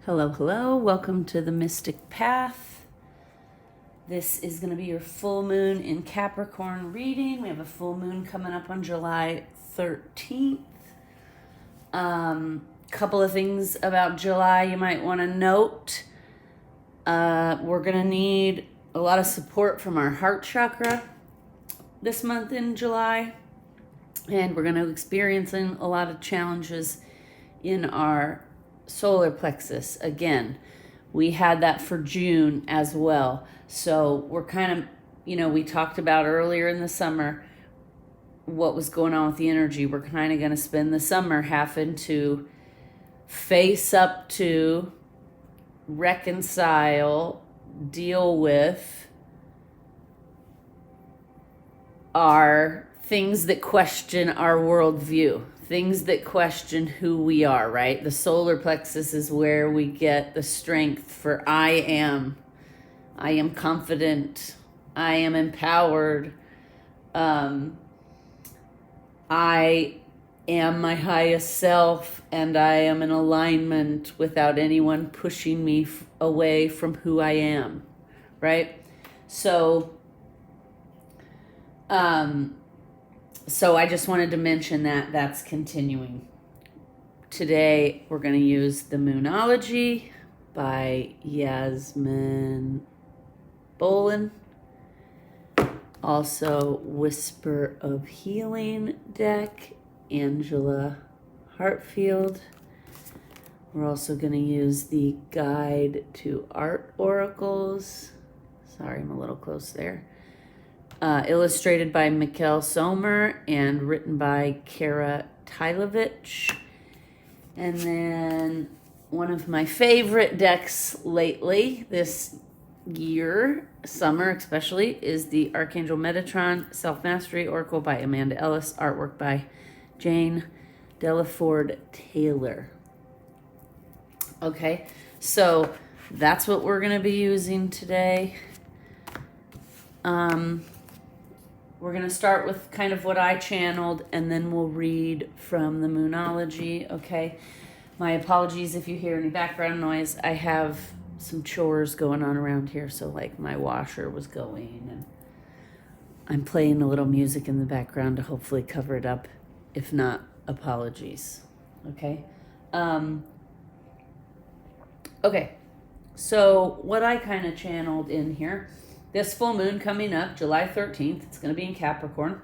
Hello, hello. Welcome to the Mystic Path. This is going to be your full moon in Capricorn reading. We have a full moon coming up on July 13th. Couple of things about July you might want to note. We're going to need a lot of support from our heart chakra this month in July. And we're going to be experiencing a lot of challenges in our solar plexus. Again, we had that for June as well. So we're kind of, we talked about earlier in the summer what was going on with the energy. We're kind of going to spend the summer having to face up to, reconcile, deal with our things that question our worldview, things that question who we are, right? The solar plexus is where we get the strength for I am confident, I am empowered, I am my highest self, and I am in alignment without anyone pushing me away from who I am, right? So I just wanted to mention that that's continuing. Today, we're going to use the Moonology by Yasmin Bolin. Also, Whisper of Healing deck, Angela Hartfield. We're also going to use the Guide to Art Oracles. Sorry, I'm a little close there. Illustrated by Mikkel Sommer and written by Kara Tylovich. And then one of my favorite decks lately, this year, summer especially, is the Archangel Metatron Self-Mastery Oracle by Amanda Ellis, artwork by Jane Delaford Taylor. Okay, so that's what we're going to be using today. We're going to start with kind of what I channeled, and then we'll read from the Moonology, okay? My apologies if you hear any background noise. I have some chores going on around here, so like my washer was going, and I'm playing a little music in the background to hopefully cover it up. If not, apologies, okay? Okay, so what I kind of channeled in here, this full moon coming up, July 13th, it's going to be in Capricorn.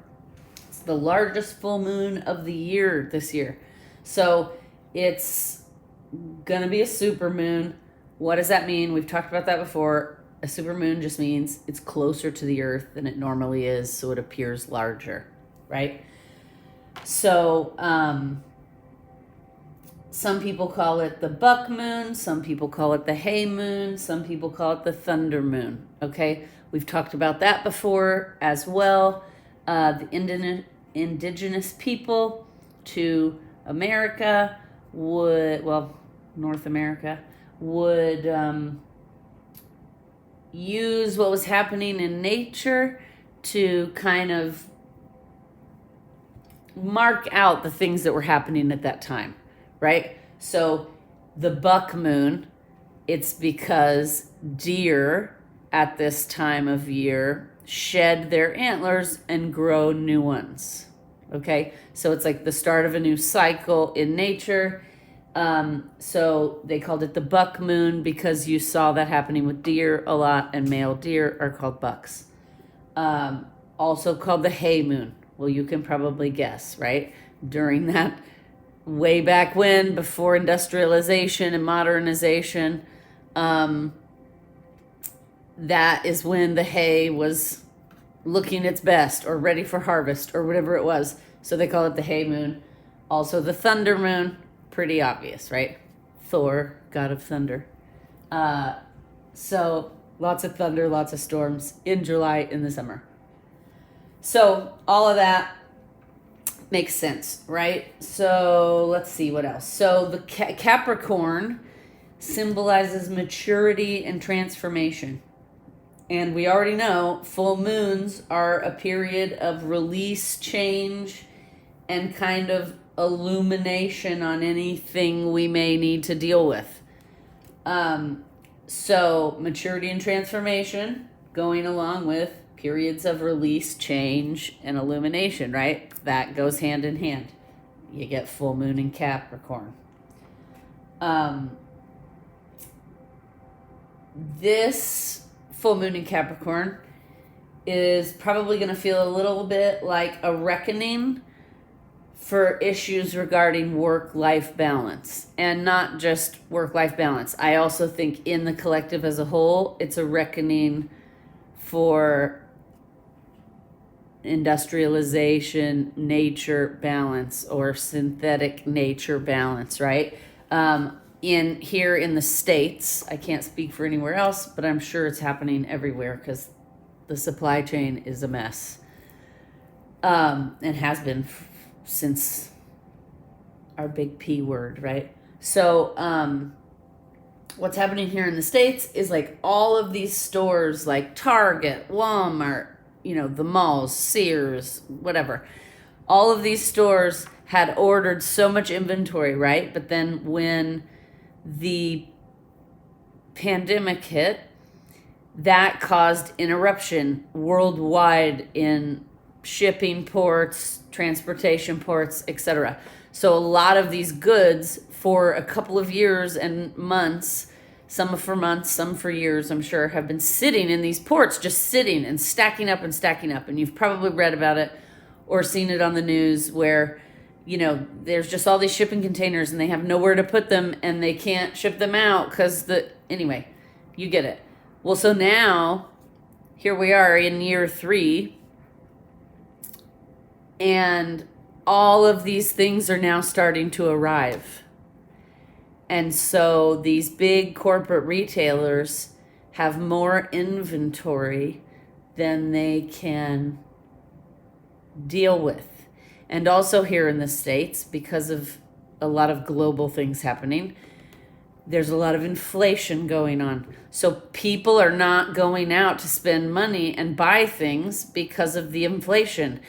It's the largest full moon of the year this year. So it's going to be a super moon. What does that mean? We've talked about that before. A super moon just means it's closer to the earth than it normally is, so it appears larger, right? So some people call it the buck moon, some people call it the hay moon, some people call it the thunder moon, okay? We've talked about that before as well. The indigenous people to America North America, would use what was happening in nature to kind of mark out the things that were happening at that time, right? So the buck moon, it's because deer at this time of year shed their antlers and grow new ones, okay? So it's like the start of a new cycle in nature. So they called it the buck moon because you saw that happening with deer a lot, and male deer are called bucks. Also called the hay moon. Well, you can probably guess, right? During that way back when, before industrialization and modernization, that is when the hay was looking its best or ready for harvest or whatever it was. So they call it the hay moon. Also the thunder moon, pretty obvious, right? Thor, god of thunder. So lots of thunder, lots of storms in July in the summer. So all of that makes sense, right? So let's see what else. So the Capricorn symbolizes maturity and transformation. And we already know full moons are a period of release, change, and kind of illumination on anything we may need to deal with. So maturity and transformation going along with periods of release, change, and illumination, right? That goes hand in hand. You get full moon in Capricorn. This full moon in Capricorn is probably going to feel a little bit like a reckoning for issues regarding work-life balance, and not just work-life balance. I also think in the collective as a whole, it's a reckoning for industrialization, nature balance, or synthetic nature balance, right? Here in the States, I can't speak for anywhere else, but I'm sure it's happening everywhere because the supply chain is a mess, and has been since our big P word, right? So what's happening here in the States is like all of these stores like Target, Walmart, the malls, Sears, whatever. All of these stores had ordered so much inventory, right? But then when the pandemic hit, that caused interruption worldwide in shipping ports, transportation ports, etc. So a lot of these goods for a couple of years and months, some for months, some for years, I'm sure, have been sitting in these ports, just sitting and stacking up and stacking up. And you've probably read about it or seen it on the news where, there's just all these shipping containers and they have nowhere to put them and they can't ship them out because anyway, you get it. Well, so now here we are in year 3, and all of these things are now starting to arrive. And so these big corporate retailers have more inventory than they can deal with. And also here in the States, because of a lot of global things happening, there's a lot of inflation going on. So people are not going out to spend money and buy things because of the inflation.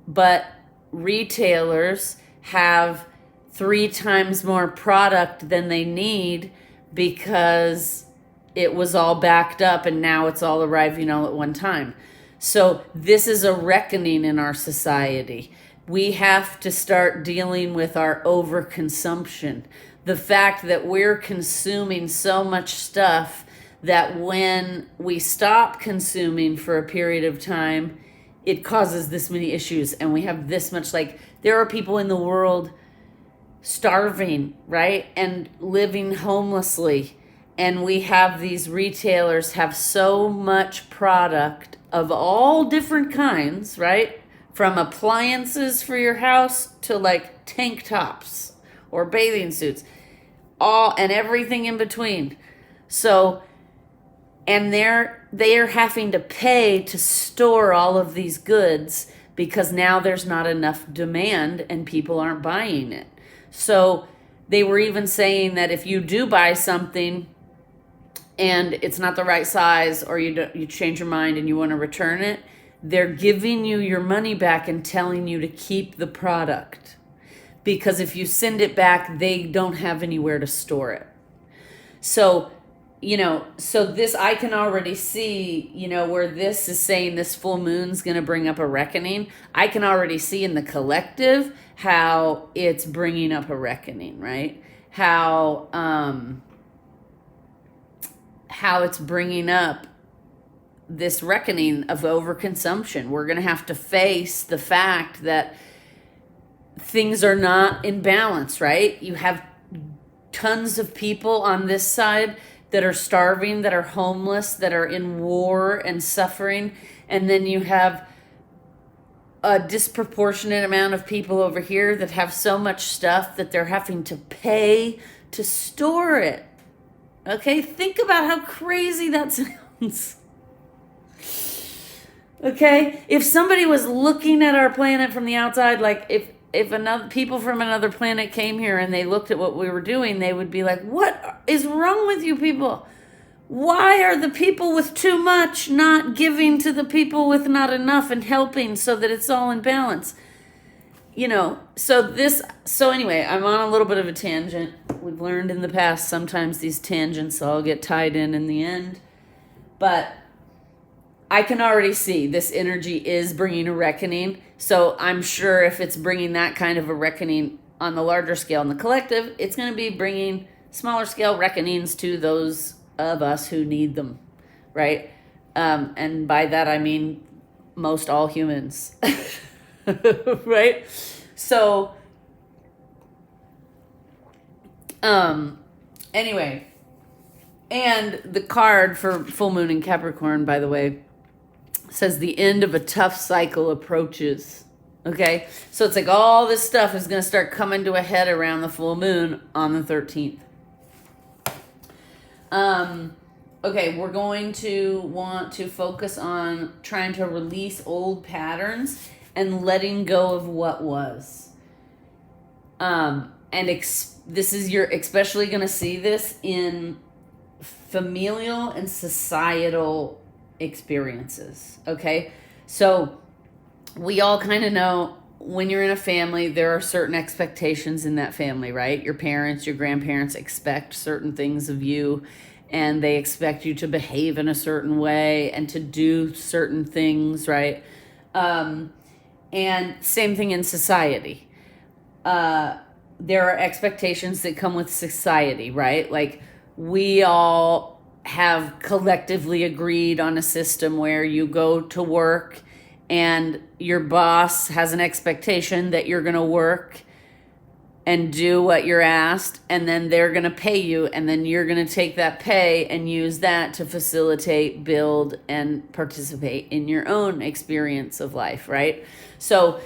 But retailers have 3 times more product than they need because it was all backed up and now it's all arriving all at one time. So this is a reckoning in our society. We have to start dealing with our overconsumption. The fact that we're consuming so much stuff that when we stop consuming for a period of time, it causes this many issues. And we have this much, there are people in the world starving, right? And living homelessly. And we have these retailers have so much product of all different kinds, right? From appliances for your house to tank tops or bathing suits, all and everything in between. So, and they are having to pay to store all of these goods because now there's not enough demand and people aren't buying it. So they were even saying that if you do buy something and it's not the right size, or you change your mind and you want to return it, they're giving you your money back and telling you to keep the product. Because if you send it back, they don't have anywhere to store it. So, so this, I can already see, where this is saying this full moon's going to bring up a reckoning. I can already see in the collective how it's bringing up a reckoning, right? How it's bringing up this reckoning of overconsumption. We're going to have to face the fact that things are not in balance, right? You have tons of people on this side that are starving, that are homeless, that are in war and suffering. And then you have a disproportionate amount of people over here that have so much stuff that they're having to pay to store it. Okay, think about how crazy that sounds. Okay, if somebody was looking at our planet from the outside, if another people from another planet came here and they looked at what we were doing, they would be like, what is wrong with you people? Why are the people with too much not giving to the people with not enough and helping so that it's all in balance? So anyway, I'm on a little bit of a tangent. we've learned in the past, sometimes these tangents all get tied in the end. But I can already see this energy is bringing a reckoning. So I'm sure if it's bringing that kind of a reckoning on the larger scale in the collective, it's going to be bringing smaller scale reckonings to those of us who need them, right? And by that I mean most all humans, right? So, anyway, and the card for full moon in Capricorn, by the way, says the end of a tough cycle approaches. Okay, so it's like all this stuff is going to start coming to a head around the full moon on the 13th. Okay, we're going to want to focus on trying to release old patterns and letting go of what was. This is you're especially going to see this in familial and societal experiences. Okay, so we all kind of know when you're in a family, there are certain expectations in that family, right? Your parents, your grandparents expect certain things of you, and they expect you to behave in a certain way and to do certain things, right? And same thing in society. There are expectations that come with society, right? Like we all have collectively agreed on a system where you go to work and your boss has an expectation that you're going to work and do what you're asked, and then they're going to pay you, and then you're going to take that pay and use that to facilitate, build, and participate in your own experience of life, right? So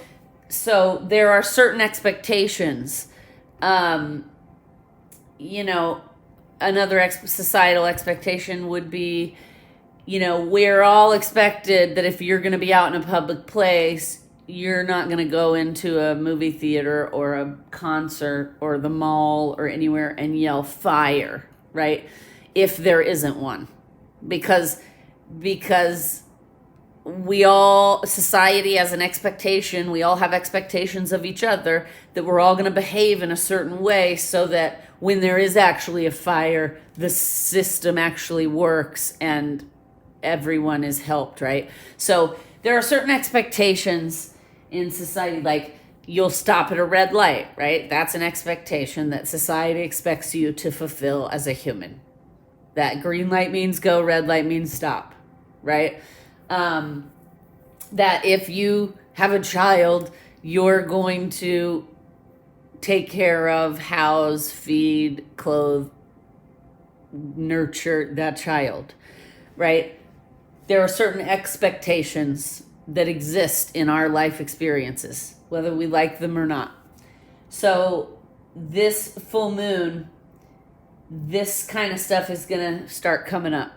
there are certain expectations. Another societal expectation would be, we're all expected that if you're going to be out in a public place, you're not going to go into a movie theater or a concert or the mall or anywhere and yell fire, right? If there isn't one. Because society has an expectation, we all have expectations of each other that we're all going to behave in a certain way so that when there is actually a fire, the system actually works and everyone is helped, right? So there are certain expectations in society, like you'll stop at a red light, right? That's an expectation that society expects you to fulfill as a human. That green light means go, red light means stop, right? That if you have a child, you're going to take care of, house, feed, clothe, nurture that child, right? There are certain expectations that exist in our life experiences, whether we like them or not. So this full moon, this kind of stuff is going to start coming up.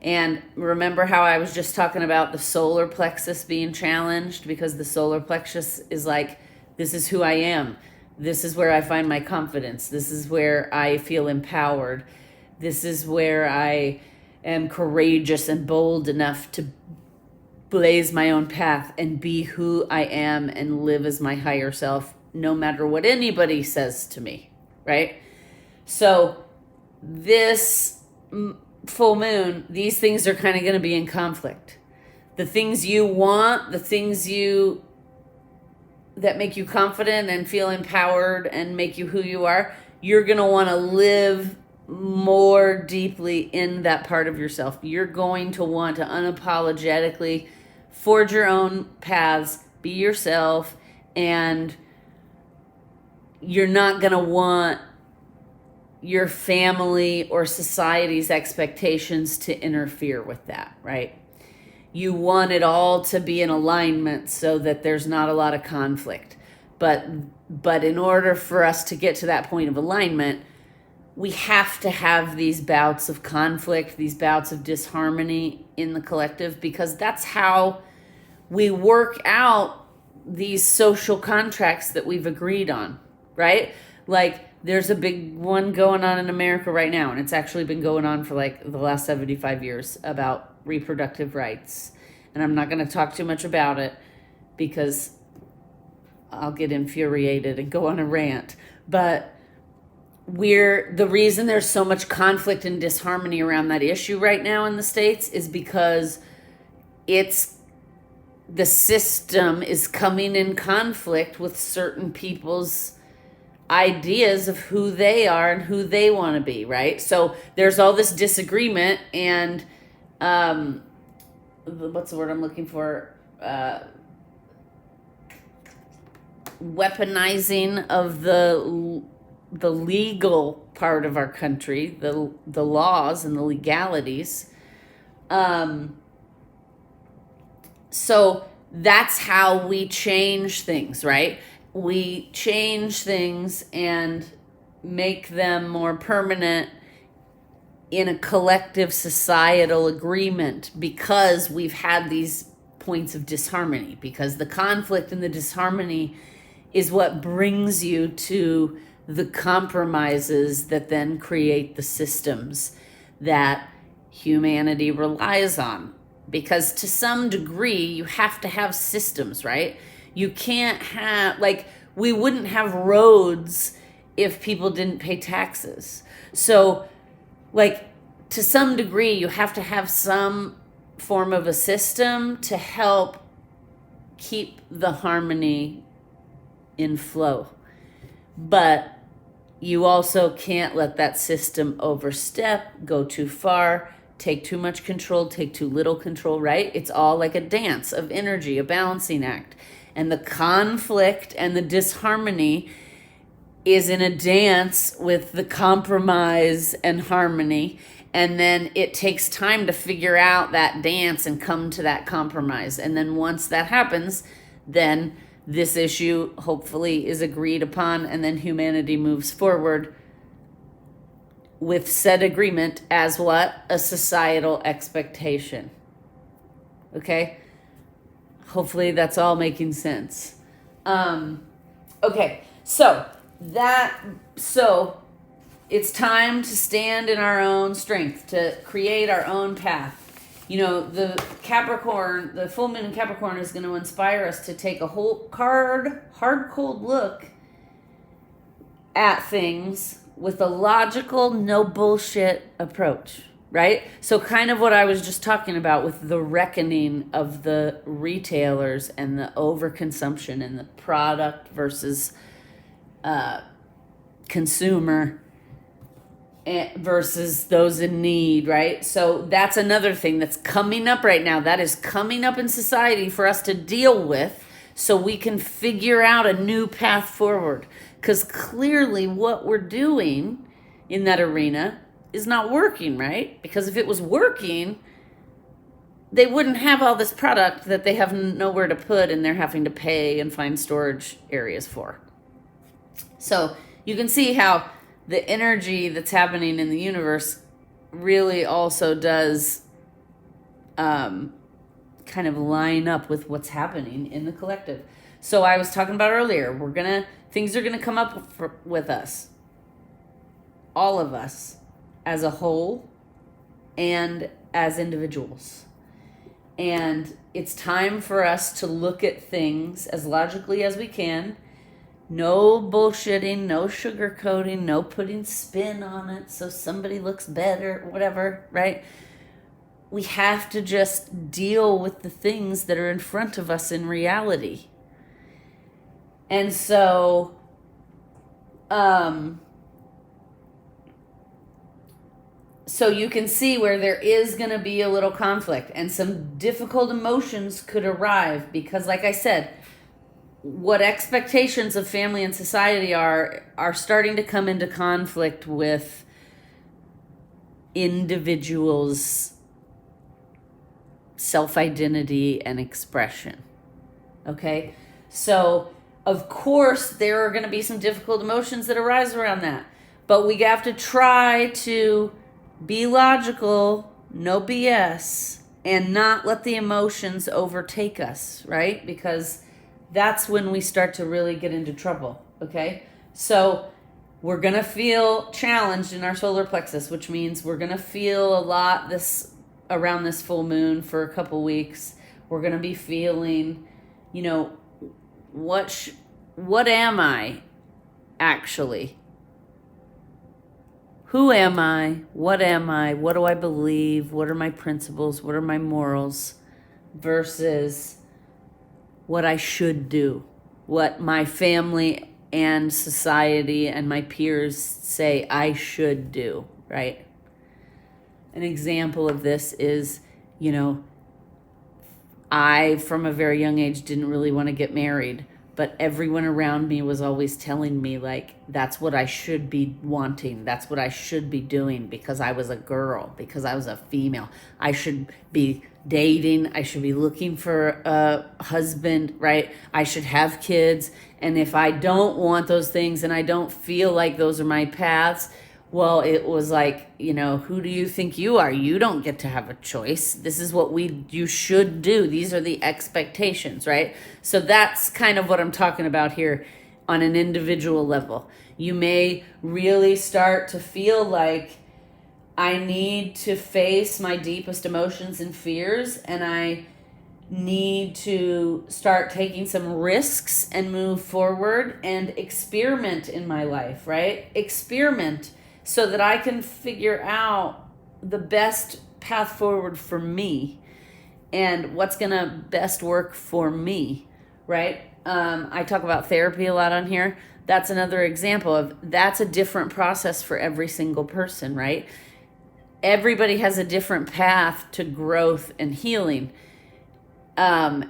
And remember how I was just talking about the solar plexus being challenged, because the solar plexus is like, this is who I am. This is where I find my confidence. This is where I feel empowered. This is where I am courageous and bold enough to blaze my own path and be who I am and live as my higher self, no matter what anybody says to me, right? So this full moon, these things are kind of going to be in conflict. The things you want, the things that make you confident and feel empowered and make you who you are, you're going to want to live more deeply in that part of yourself. You're going to want to unapologetically forge your own paths, be yourself, and you're not going to want your family or society's expectations to interfere with that, right? You want it all to be in alignment so that there's not a lot of conflict. But in order for us to get to that point of alignment, we have to have these bouts of conflict, these bouts of disharmony in the collective, because that's how we work out these social contracts that we've agreed on, right? Like there's a big one going on in America right now, and it's actually been going on for like the last 75 years about reproductive rights. And I'm not going to talk too much about it because I'll get infuriated and go on a rant. But the reason there's so much conflict and disharmony around that issue right now in the States is because the system is coming in conflict with certain people's ideas of who they are and who they want to be, right? So there's all this disagreement and what's the word I'm looking for? Weaponizing of the legal part of our country, the laws and the legalities. So that's how we change things, right? We change things and make them more permanent in a collective societal agreement because we've had these points of disharmony, because the conflict and the disharmony is what brings you to the compromises that then create the systems that humanity relies on. Because to some degree, you have to have systems, right? You can't have, like, we wouldn't have roads if people didn't pay taxes. So, like, to some degree, you have to have some form of a system to help keep the harmony in flow. But you also can't let that system overstep, go too far, take too much control, take too little control, right? It's all like a dance of energy, a balancing act. And the conflict and the disharmony is in a dance with the compromise and harmony. And then it takes time to figure out that dance and come to that compromise. And then once that happens, then this issue hopefully is agreed upon, and then humanity moves forward with said agreement as what? A societal expectation. Okay? Hopefully that's all making sense. Okay, so it's time to stand in our own strength, to create our own path. You know, the Capricorn, the full moon in Capricorn is going to inspire us to take a whole hard, cold look at things with a logical, no bullshit approach, right? So kind of what I was just talking about with the reckoning of the retailers and the overconsumption and the product versus consumer versus those in need, right? So that's another thing that's coming up right now. That is coming up in society for us to deal with so we can figure out a new path forward. Because clearly what we're doing in that arena is not working, right? Because if it was working, they wouldn't have all this product that they have nowhere to put and they're having to pay and find storage areas for. So you can see how the energy that's happening in the universe really also does kind of line up with what's happening in the collective. So I was talking about earlier, things are gonna come up with us, all of us, as a whole and as individuals. And it's time for us to look at things as logically as we can. No bullshitting, no sugarcoating, no putting spin on it so somebody looks better, whatever, right? We have to just deal with the things that are in front of us in reality. And so, so you can see where there is going to be a little conflict and some difficult emotions could arrive because, like I said, what expectations of family and society are starting to come into conflict with individuals' self-identity and expression. Okay? So, of course, there are going to be some difficult emotions that arise around that. But we have to try to be logical, no BS, and not let the emotions overtake us, right? Because that's when we start to really get into trouble, okay? So we're going to feel challenged in our solar plexus, which means we're going to feel a lot around this full moon for a couple weeks. We're going to be feeling, what am I actually? who am I? What am I? What do I believe? What are my principles? What are my morals? Versus what I should do, what my family and society and my peers say I should do, right? An example of this is, I, from a very young age, didn't really want to get married, but everyone around me was always telling me, like, that's what I should be wanting. That's what I should be doing because I was a girl, because I was a female. I should be dating. I should be looking for a husband, right? I should have kids. And if I don't want those things and I don't feel like those are my paths, well, it was like, who do you think you are? You don't get to have a choice. This is what you should do. These are the expectations, right? So that's kind of what I'm talking about here on an individual level. You may really start to feel like I need to face my deepest emotions and fears, and I need to start taking some risks and move forward and experiment in my life, right? Experiment so that I can figure out the best path forward for me and what's going to best work for me, right? I talk about therapy a lot on here. That's another example of that's a different process for every single person, right? Everybody has a different path to growth and healing. And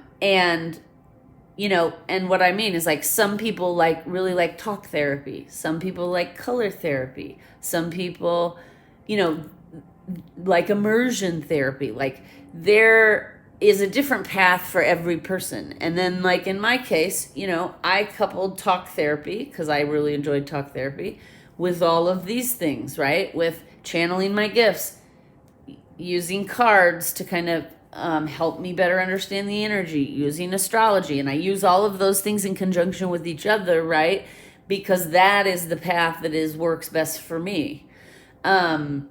what I mean is, like, some people really like talk therapy. Some people like color therapy. Some people, like immersion therapy. Like, there is a different path for every person. And then, like in my case, I coupled talk therapy, because I really enjoyed talk therapy, with all of these things, right? With channeling my gifts, using cards to kind of help me better understand the energy, using astrology. And I use all of those things in conjunction with each other, right? Because that is the path that works best for me. And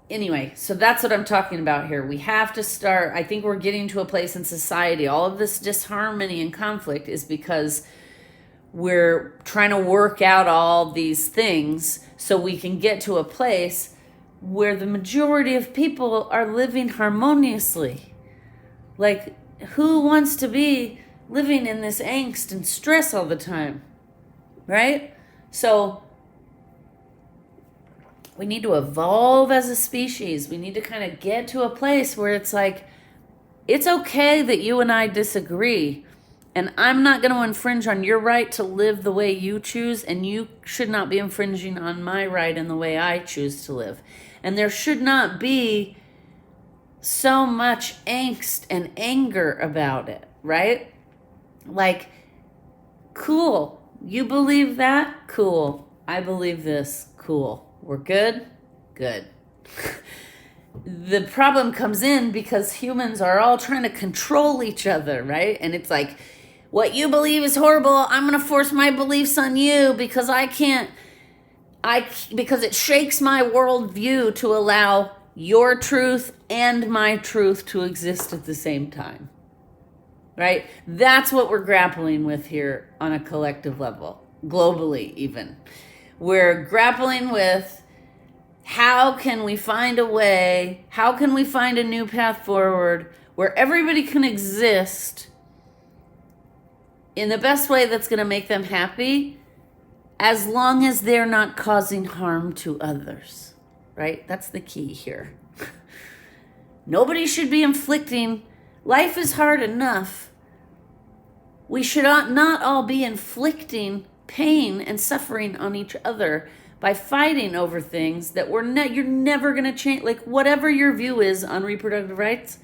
anyway, so that's what I'm talking about here. We have to start, I think we're getting to a place in society, all of this disharmony and conflict is because we're trying to work out all these things so we can get to a place where the majority of people are living harmoniously. Like, who wants to be living in this angst and stress all the time, right? So we need to evolve as a species. We need to kind of get to a place where it's like, it's okay that you and I disagree, and I'm not going to infringe on your right to live the way you choose, and you should not be infringing on my right and the way I choose to live. And there should not be so much angst and anger about it, right? Like, cool. You believe that? Cool. I believe this. Cool. We're good? Good. The problem comes in because humans are all trying to control each other, right? And it's like, what you believe is horrible. I'm going to force my beliefs on you because because it shakes my worldview to allow your truth and my truth to exist at the same time, right? That's what we're grappling with here on a collective level, globally even. We're grappling with, how can we find a way, how can we find a new path forward where everybody can exist in the best way that's going to make them happy, as long as they're not causing harm to others, right? That's the key here. Nobody should be inflicting. Life is hard enough. We should not all be inflicting pain and suffering on each other by fighting over things that you're never going to change. Like, whatever your view is on reproductive rights,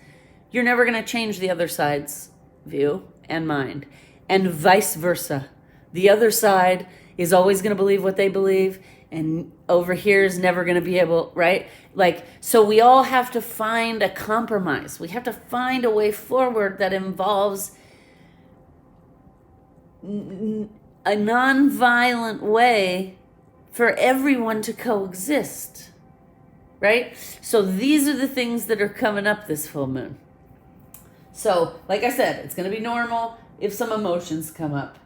you're never going to change the other side's view and mind, and vice versa. The other side is always going to believe what they believe, and over here is never going to be able, right? Like, so we all have to find a compromise. We have to find a way forward that involves a non-violent way for everyone to coexist, right? So these are the things that are coming up this full moon. So, like I said, it's going to be normal if some emotions come up.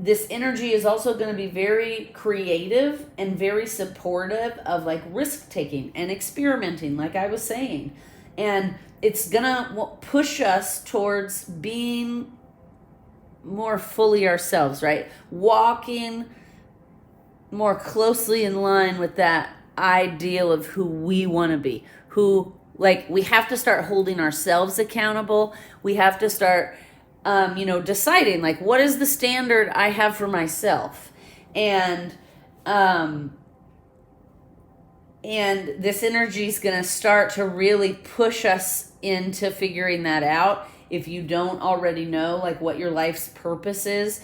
this energy is also going to be very creative and very supportive of like risk taking and experimenting, like I was saying. And it's going to push us towards being more fully ourselves, right? Walking more closely in line with that ideal of who we want to be. Who, like, we have to start holding ourselves accountable. We have to start deciding like, what is the standard I have for myself? And this energy is going to start to really push us into figuring that out. If you don't already know like what your life's purpose is,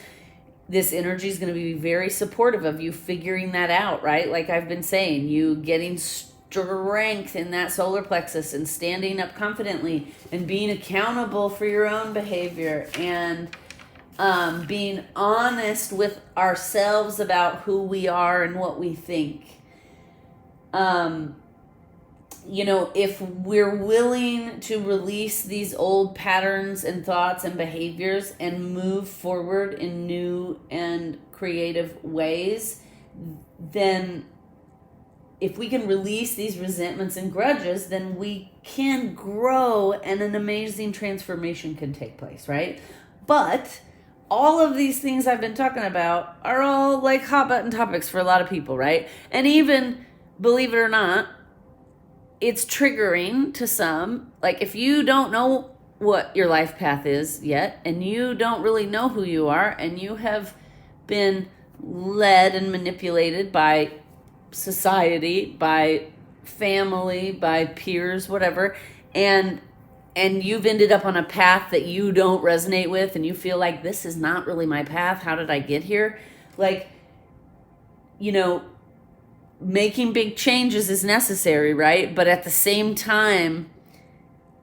this energy is going to be very supportive of you figuring that out, right? Like I've been saying, you getting strength in that solar plexus and standing up confidently and being accountable for your own behavior and being honest with ourselves about who we are and what we think. If we're willing to release these old patterns and thoughts and behaviors and move forward in new and creative ways, then if we can release these resentments and grudges, then we can grow and an amazing transformation can take place, right? But all of these things I've been talking about are all like hot button topics for a lot of people, right? And even, believe it or not, it's triggering to some. Like if you don't know what your life path is yet, and you don't really know who you are, and you have been led and manipulated by society, by family, by peers, whatever, and you've ended up on a path that you don't resonate with, and you feel like this is not really my path, how did I get here? Like, making big changes is necessary, right? But at the same time,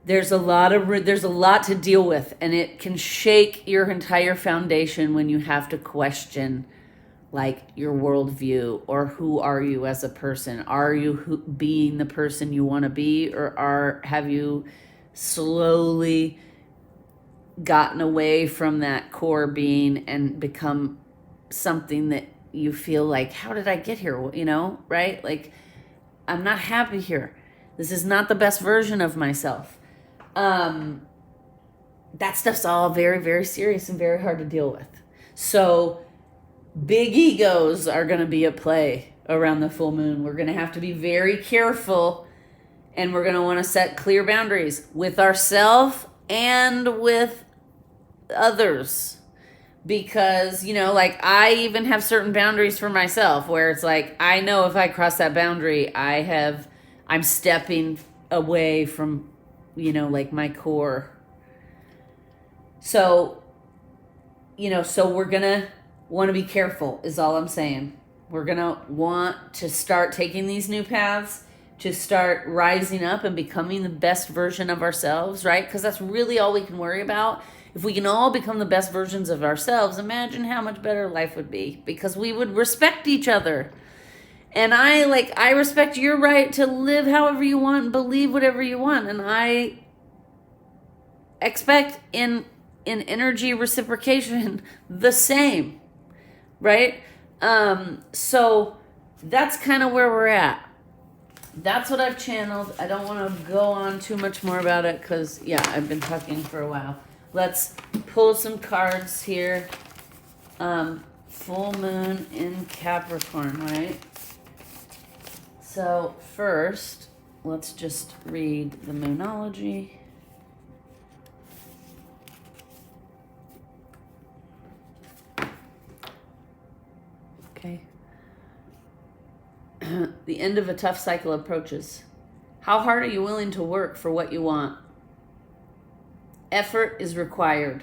there's a lot to deal with, and it can shake your entire foundation when you have to question like your worldview, or who are you as a person? Are you being the person you want to be, or have you slowly gotten away from that core being and become something that you feel like, how did I get here? Right? Like, I'm not happy here. This is not the best version of myself. That stuff's all very, very serious and very hard to deal with. So big egos are going to be at play around the full moon. We're going to have to be very careful, and we're going to want to set clear boundaries with ourselves and with others. Because, like I even have certain boundaries for myself where it's like, I know if I cross that boundary, I'm stepping away from, like my core. So, so we're going to want to be careful is all I'm saying. We're going to want to start taking these new paths, to start rising up and becoming the best version of ourselves, right? Because that's really all we can worry about. If we can all become the best versions of ourselves, imagine how much better life would be, because we would respect each other. And I respect your right to live however you want and believe whatever you want. And I expect in energy reciprocation the same, right? So that's kind of where we're at. That's what I've channeled. I don't want to go on too much more about it because, I've been talking for a while. Let's pull some cards here. Full moon in Capricorn, right? So first, let's just read the moonology. Okay. The end of a tough cycle approaches. How hard are you willing to work for what you want? Effort is required.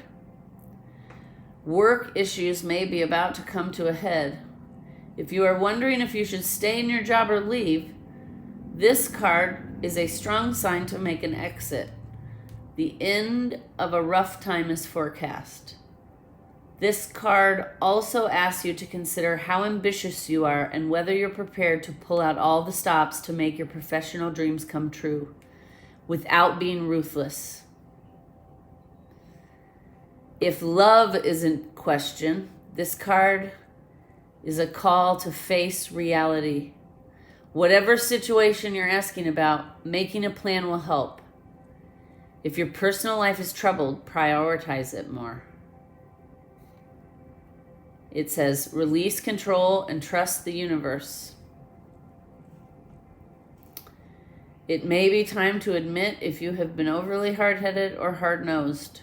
Work issues may be about to come to a head. If you are wondering if you should stay in your job or leave, this card is a strong sign to make an exit. The end of a rough time is forecast. This card also asks you to consider how ambitious you are and whether you're prepared to pull out all the stops to make your professional dreams come true without being ruthless. If love isn't questioned, This card is a call to face reality. Whatever situation you're asking about, making a plan will help. If your personal life is troubled, prioritize it more. It says, release control and trust the universe. It may be time to admit if you have been overly hard-headed or hard-nosed.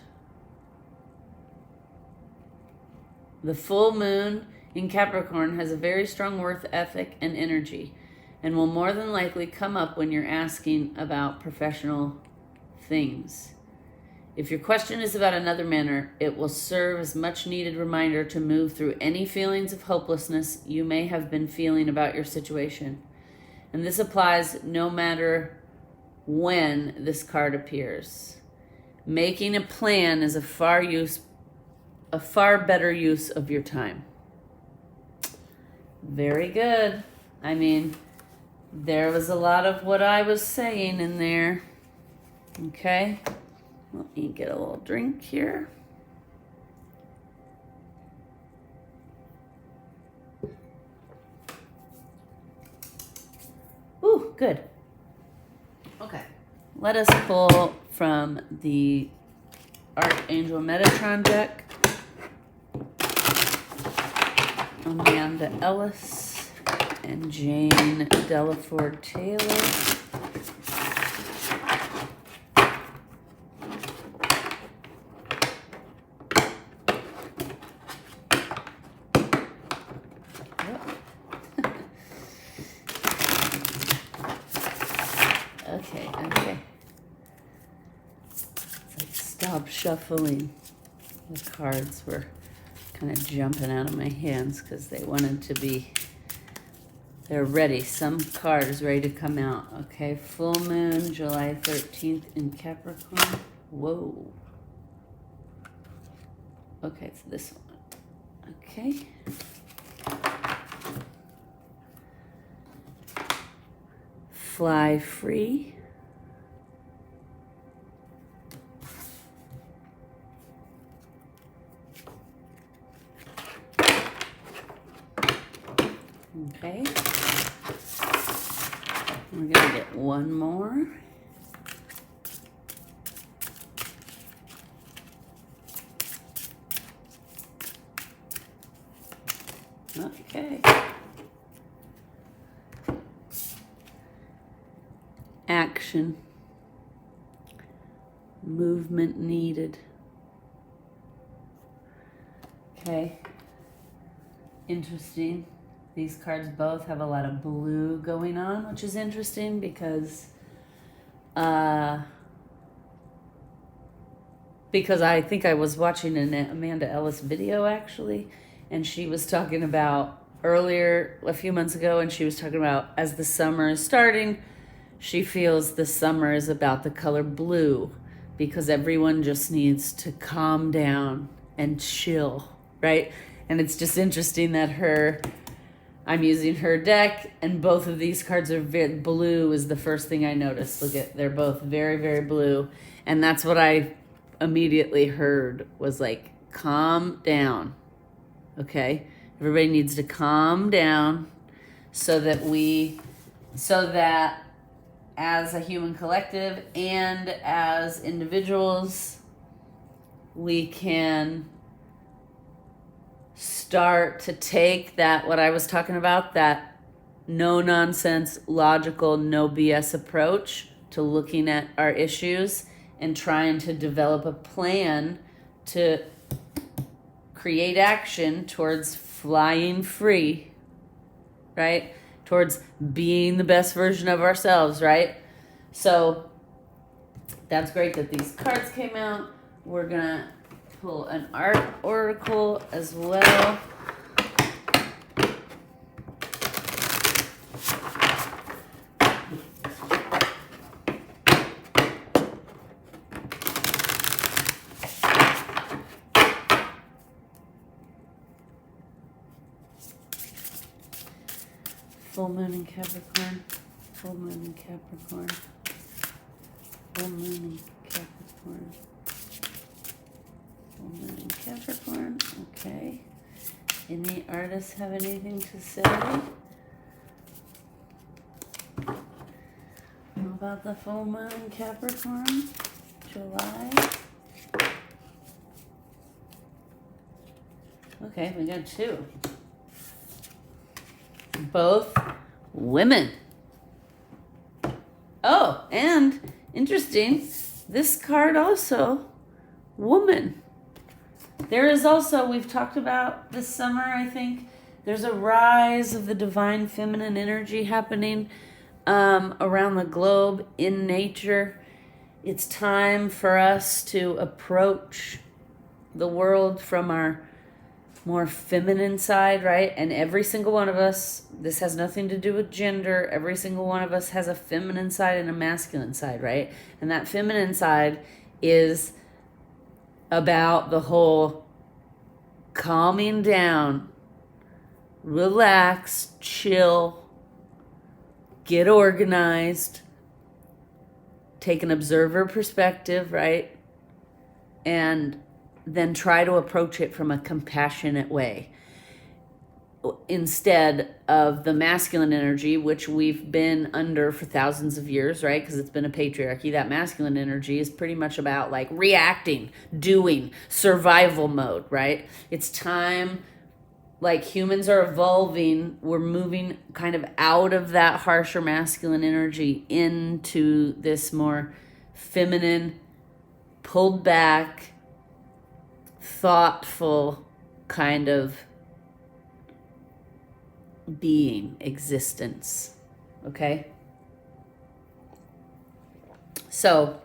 The full moon in Capricorn has a very strong work ethic and energy, and will more than likely come up when you're asking about professional things. If your question is about another matter, it will serve as much needed reminder to move through any feelings of hopelessness you may have been feeling about your situation. And this applies no matter when this card appears. Making a plan is a far better use of your time. Very good. I mean, there was a lot of what I was saying in there. Okay. Let me get a little drink here. Ooh, good. Okay. Let us pull from the Archangel Metatron deck. Amanda Ellis and Jane Delaford Taylor. Okay. It's like stop shuffling. The cards were kind of jumping out of my hands because they wanted to be, they're ready. Some card is ready to come out. Okay, full moon, July 13th in Capricorn. Whoa. Okay, it's this one. Okay. Fly free. Okay. We're going to get one more. Okay. Action. Movement needed. Okay. Interesting. These cards both have a lot of blue going on, which is interesting because I think I was watching an Amanda Ellis video actually, and she was talking about earlier a few months ago, and she was talking about as the summer is starting, she feels the summer is about the color blue because everyone just needs to calm down and chill, right? And it's just interesting that I'm using her deck, and both of these cards are blue is the first thing I noticed. Look at, they're both very, very blue. And that's what I immediately heard was like, calm down. Okay? Everybody needs to calm down so that as a human collective and as individuals, we can start to take that, what I was talking about, that no nonsense, logical, no BS approach to looking at our issues and trying to develop a plan to create action towards flying free, right? Towards being the best version of ourselves, right? So that's great that these cards came out. We're gonna pull an art oracle as well. Full moon in Capricorn. Full moon in Capricorn. Full moon in Capricorn. Full moon in Capricorn. Okay. Any artists have anything to say? How about the full moon in Capricorn, July? Okay, we got two. Both women. Oh, and interesting, this card also, woman. There is also, we've talked about this summer, I think, there's a rise of the divine feminine energy happening around the globe in nature. It's time for us to approach the world from our more feminine side, right? And every single one of us, this has nothing to do with gender, every single one of us has a feminine side and a masculine side, right? And that feminine side is about the whole calming down, relax, chill, get organized, take an observer perspective, right? And then try to approach it from a compassionate way instead of the masculine energy, which we've been under for thousands of years, right? Because it's been a patriarchy. That masculine energy is pretty much about like reacting, doing, survival mode, right? It's time, like humans are evolving, we're moving kind of out of that harsher masculine energy into this more feminine, pulled back, thoughtful kind of being, existence. Okay? So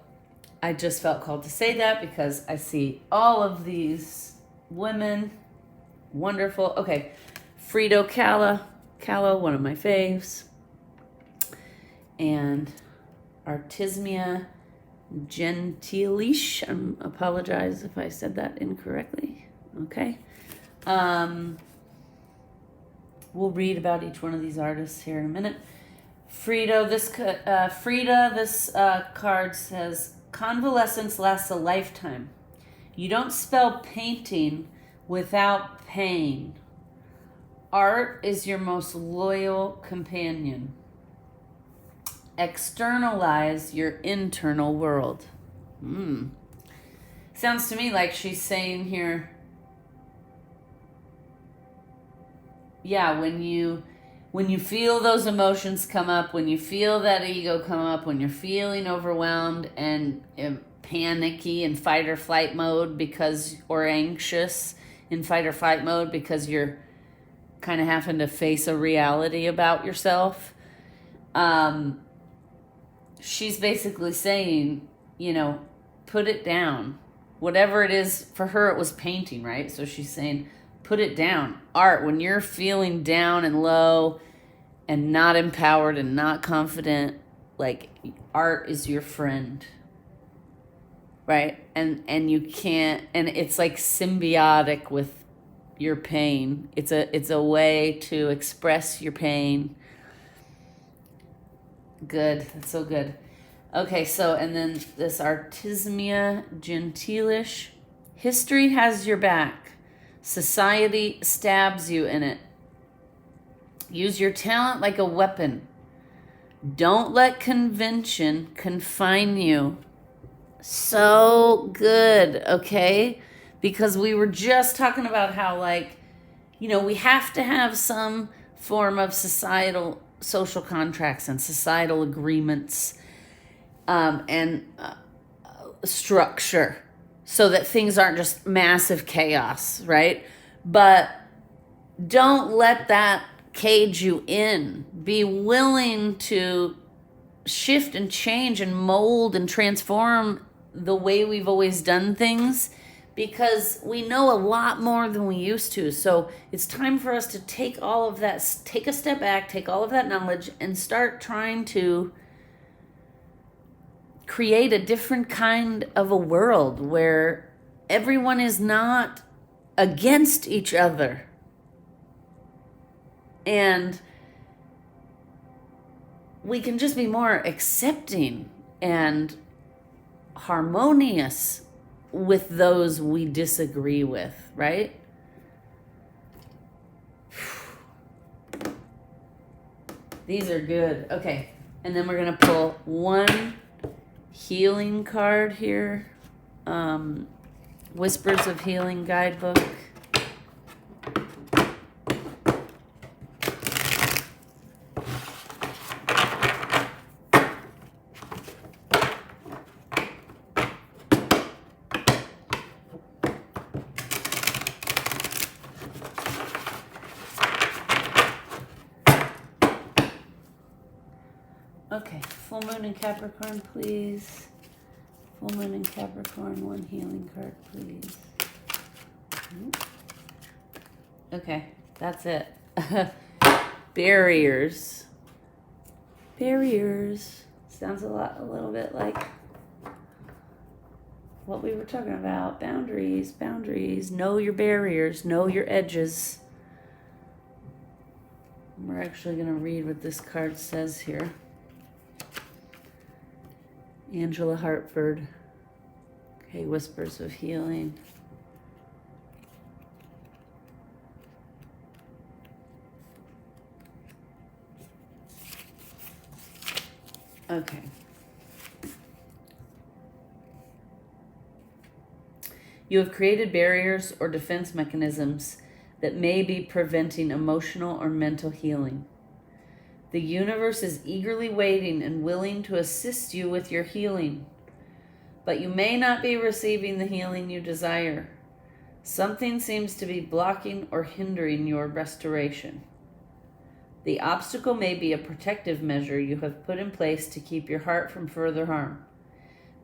I just felt called to say that because I see all of these women. Wonderful. Okay. Frida Kahlo, one of my faves. And Artemisia Gentilis. I apologize if I said that incorrectly. Okay. We'll read about each one of these artists here in a minute. Frida, this card says, convalescence lasts a lifetime. You don't spell painting without pain. Art is your most loyal companion. Externalize your internal world. Sounds to me like she's saying here, yeah, when you feel those emotions come up, when you feel that ego come up, when you're feeling overwhelmed and panicky in fight or flight mode or anxious in fight or flight mode because you're kind of having to face a reality about yourself, she's basically saying, put it down. Whatever it is, for her it was painting, right? So she's saying, put it down. Art, when you're feeling down and low and not empowered and not confident, like, art is your friend, right? And you can't, and it's like symbiotic with your pain. It's a way to express your pain. Good. That's so good. Okay, so, and then this Artemisia Gentilis. History has your back. Society stabs you in it. Use your talent like a weapon. Don't let convention confine you. So good, okay? Because we were just talking about how, we have to have some form of social contracts and societal agreements and structure so that things aren't just massive chaos, right? But don't let that cage you in. Be willing to shift and change and mold and transform the way we've always done things, because we know a lot more than we used to. So it's time for us to take all of that, take a step back, take all of that knowledge and start trying to create a different kind of a world where everyone is not against each other. And we can just be more accepting and harmonious with those we disagree with, right? These are good. Okay. And then we're going to pull one healing card here. Whispers of Healing Guidebook. Okay, full moon in Capricorn, please. Full moon in Capricorn, one healing card, please. Okay, that's it. Barriers. Barriers. Sounds a little bit like what we were talking about. Boundaries, boundaries. Know your barriers, know your edges. We're actually going to read what this card says here. Angela Hartford. Okay, Whispers of Healing. Okay. You have created barriers or defense mechanisms that may be preventing emotional or mental healing. The universe is eagerly waiting and willing to assist you with your healing, but you may not be receiving the healing you desire. Something seems to be blocking or hindering your restoration. The obstacle may be a protective measure you have put in place to keep your heart from further harm.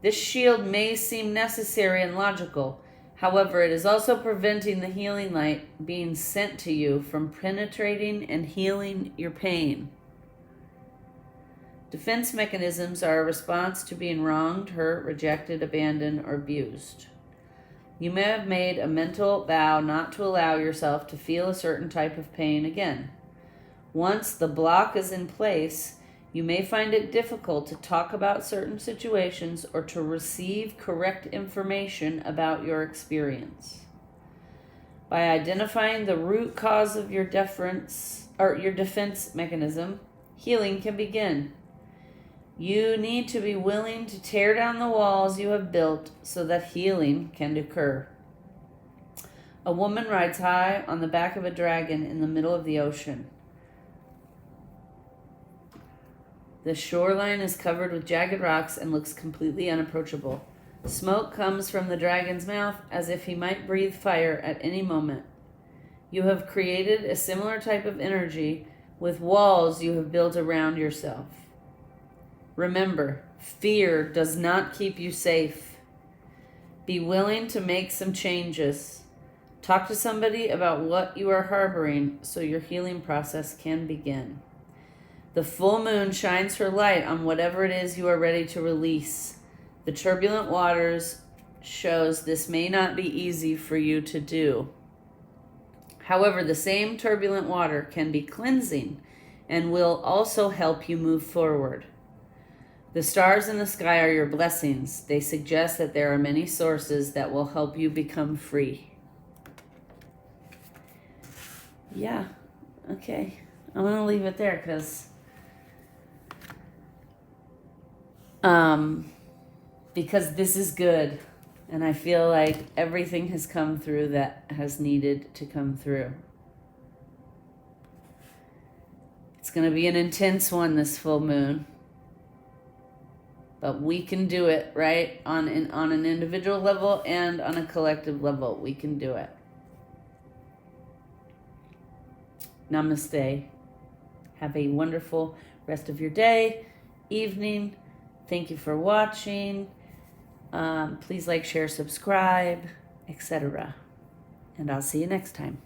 This shield may seem necessary and logical. However, it is also preventing the healing light being sent to you from penetrating and healing your pain. Defense mechanisms are a response to being wronged, hurt, rejected, abandoned, or abused. You may have made a mental vow not to allow yourself to feel a certain type of pain again. Once the block is in place, you may find it difficult to talk about certain situations or to receive correct information about your experience. By identifying the root cause of your defense mechanism, healing can begin. You need to be willing to tear down the walls you have built so that healing can occur. A woman rides high on the back of a dragon in the middle of the ocean. The shoreline is covered with jagged rocks and looks completely unapproachable. Smoke comes from the dragon's mouth as if he might breathe fire at any moment. You have created a similar type of energy with walls you have built around yourself. Remember, fear does not keep you safe. Be willing to make some changes. Talk to somebody about what you are harboring so your healing process can begin. The full moon shines her light on whatever it is you are ready to release. The turbulent waters shows this may not be easy for you to do. However, the same turbulent water can be cleansing and will also help you move forward. The stars in the sky are your blessings. They suggest that there are many sources that will help you become free. Yeah, okay. I'm going to leave it there because this is good. And I feel like everything has come through that has needed to come through. It's going to be an intense one, this full moon. But we can do it, right? On an individual level and on a collective level, we can do it. Namaste. Have a wonderful rest of your day, evening. Thank you for watching. Please like, share, subscribe, etc. And I'll see you next time.